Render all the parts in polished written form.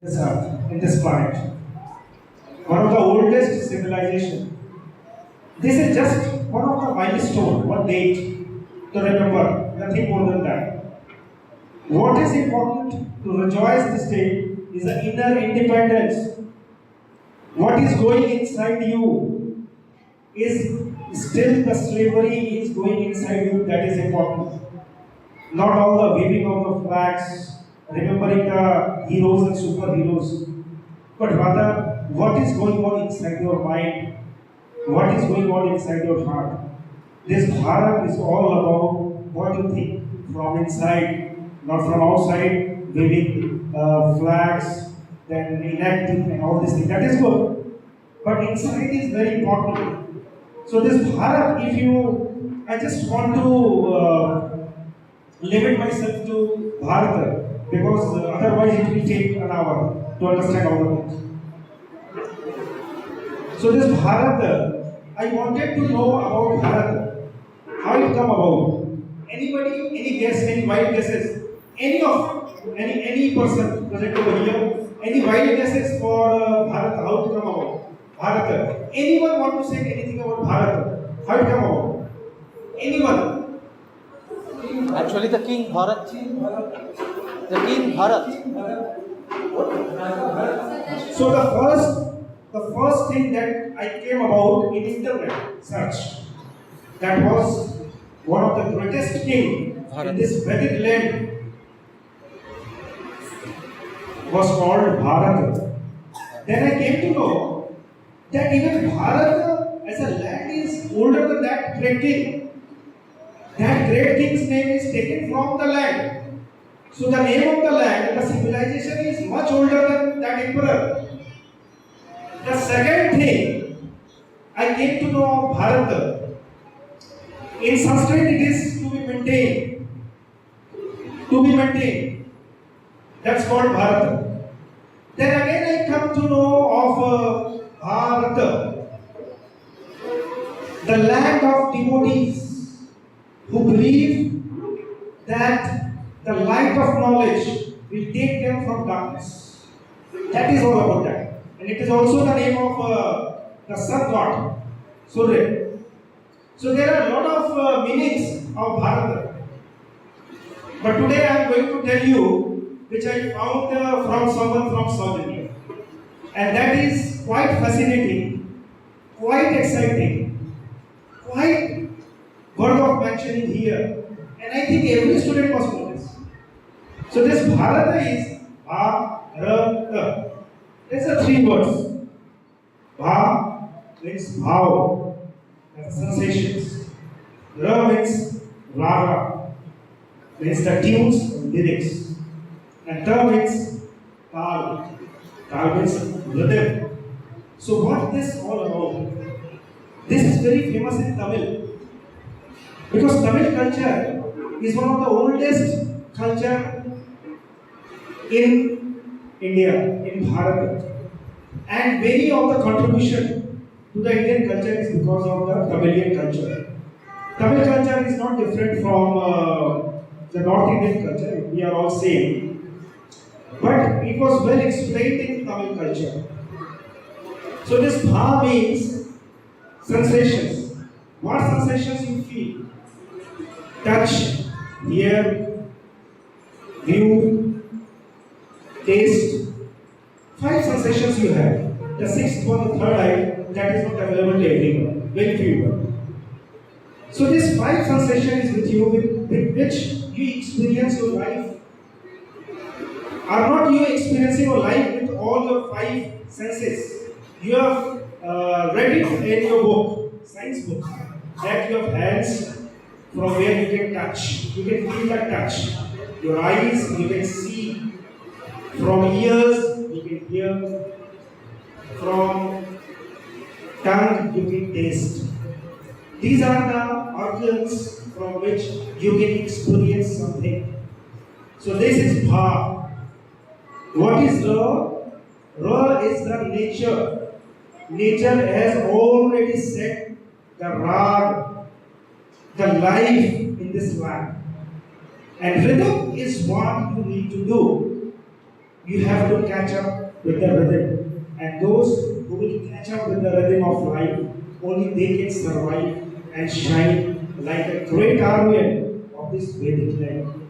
this earth, in this planet. One of the oldest civilization. This is just one of the milestone, one date to remember, nothing more than that. What is important to rejoice this day is the inner independence. What is going inside you is still the slavery is going inside you, that is important. Not all the waving of the flags, remembering the heroes and superheroes, but rather what is going on inside your mind, what is going on inside your heart. This Bharat is all about what you think from inside, not from outside, waving flags, then enacting and all these things. That is good. But inside is very important. So this Bharat, I just want to limit myself to Bharat because otherwise it will take an hour to understand all the things. So this Bharat, I wanted to know about Bharat, how it come about. Anybody, any guess, any wild guesses? Any person present over here, any wild guesses for Bharat, how it come about? Bharat. Anyone want to say anything about Bharat? How it come about? Anyone? Actually, the king Bharat. The king Bharat. So the first thing that I came about in internet search, that was one of the greatest king in this Vedic land was called Bharat. Then I came to know that even Bharat as a land is older than that great king. That great king's name is taken from the land. So the name of the land, the civilization is much older than that emperor. The second thing I came to know of Bharat. In Sanskrit it is to be maintained. To be maintained. That's called Bharat. Then again I come to know of Bharat, the land of devotees who believe that the light of knowledge will take them from darkness. That is all about that. And it is also the name of the sun god, Surya. So there are a lot of meanings of Bharat. But today I am going to tell you, which I found from someone from South India. And that is quite fascinating, quite exciting, quite worth of mentioning here. And I think every student must know this. So this Bharata is Bha+Ra+Ta. It's a three words. Bha means Bhav, that's sensations. Ra means raga, means the tunes, lyrics. And Ta means taal. Taal means rhythm. So what this all about? This is very famous in Tamil. Because Tamil culture is one of the oldest culture in India, in Bharat. And many of the contribution to the Indian culture is because of the Tamilian culture. Tamil culture is not different from the North Indian culture, we are all same. But it was well explained in Tamil culture. So this Bha means sensations. What sensations you feel? Touch, hear, view, taste. 5 sensations you have. The 6th one, the third eye, that is not available to everyone. Very few. So this 5 sensation is with you, with which you experience your life. Are not you experiencing your life with all your 5 senses? You have read it in your book, science book, that you have hands from where you can touch. You can feel that touch. Your eyes, you can see. From ears, you can hear. From tongue, you can taste. These are the organs from which you can experience something. So this is Bha. What is Ra? Ra is the nature. Nature has already set the rag, the life in this land. And rhythm is what you need to do. You have to catch up with the rhythm. And those who will catch up with the rhythm of life, only they can survive and shine like a great army of this Vedic land.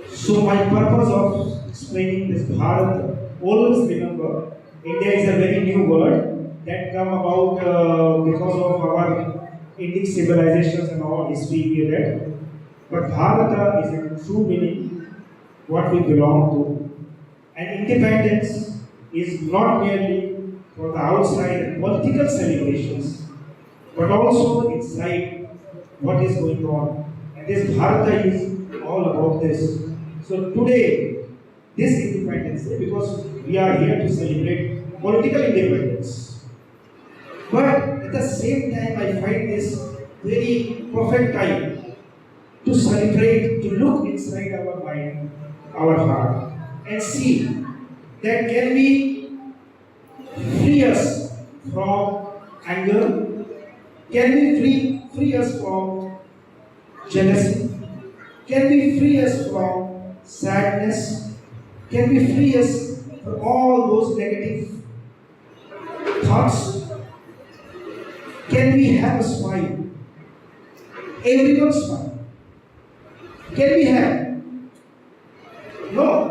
So my purpose of explaining this Bharat, always remember, India is a very new word that come about because of our Indic civilizations and all history we read. But Bharata is a true meaning what we belong to. And independence is not merely for the outside political celebrations, but also inside what is going on. And this Bharata is all about this. So today, this Independence Day, because we are here to celebrate political independence. But at the same time, I find this very perfect time to celebrate, to look inside our mind, our heart, and see that can we free us from anger, can we free us from jealousy, can we free us from sadness, can we free us from all those negative thoughts, can we have a smile, everyone smile, can we have? No.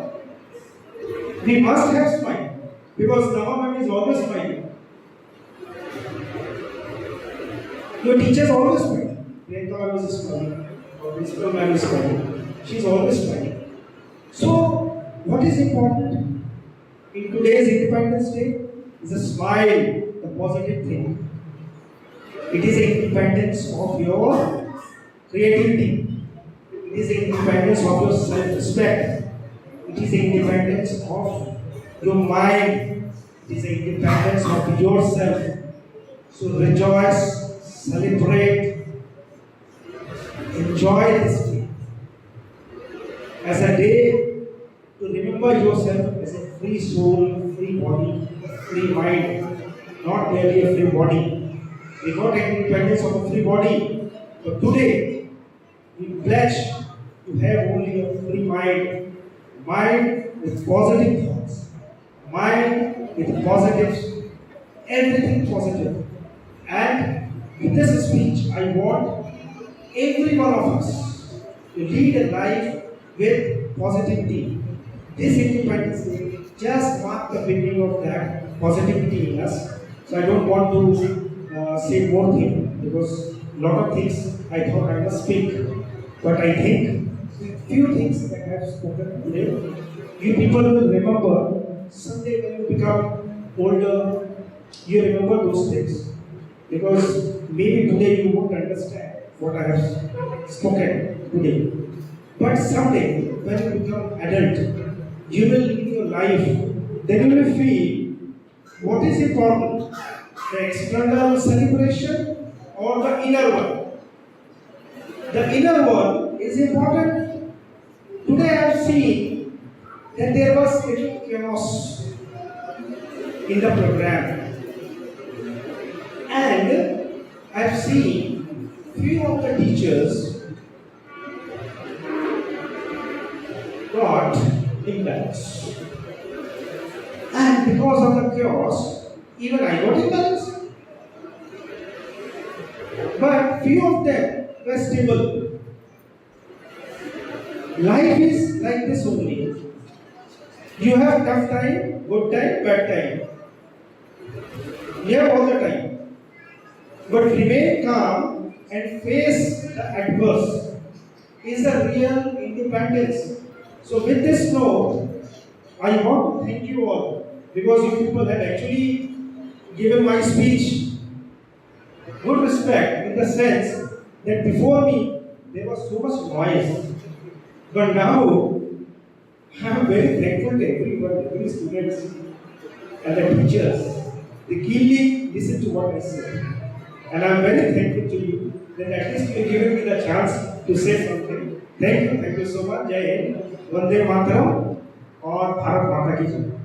We must have smile because Nama is always smiling. Your teachers always smile. Priyanka ma'am is smiling. Or principal ma'am is smiling. She is always smiling. So, what is important in today's Independence Day is a smile, the positive thing. It is the independence of your creativity. It is the independence of your self-respect. It is the independence of your mind. It is the independence of yourself. So rejoice, celebrate, enjoy this day as a day to remember yourself as a free soul, free body, free mind, not merely a free body. We got independence of a free body, but today we pledge to have only a free mind, mind with positive thoughts, mind with positives, everything positive. And with this speech, I want every one of us to lead a life with positivity. This Independence Day just marked the beginning of that positivity in us. So I don't want to say more things because a lot of things I thought I must speak. But I think few things that I have spoken today, you people will remember someday when you become older, you remember those things. Because maybe today you won't understand what I have spoken today. But someday when you become adult, you will live your life, then you will feel what is important, the external celebration or the inner one. The inner one is important. Today I have seen that there was little chaos in the program. And I have seen few of the teachers got imbalance. And because of the chaos, even I got imbalance. But few of them were stable. Life is like this only. You have tough time, good time, bad time. You have all the time. But remain calm and face the adverse is the real independence. So with this note, I want to thank you all because you people have actually given my speech good respect in the sense that before me there was so much noise. But now I am very thankful to everyone, every students and the teachers. They keenly listen to what I say. And I am very thankful to you that at least you have given me the chance to say something. Thank you so much. Jai Hind, Vande Mataram, और भारत माता की जय।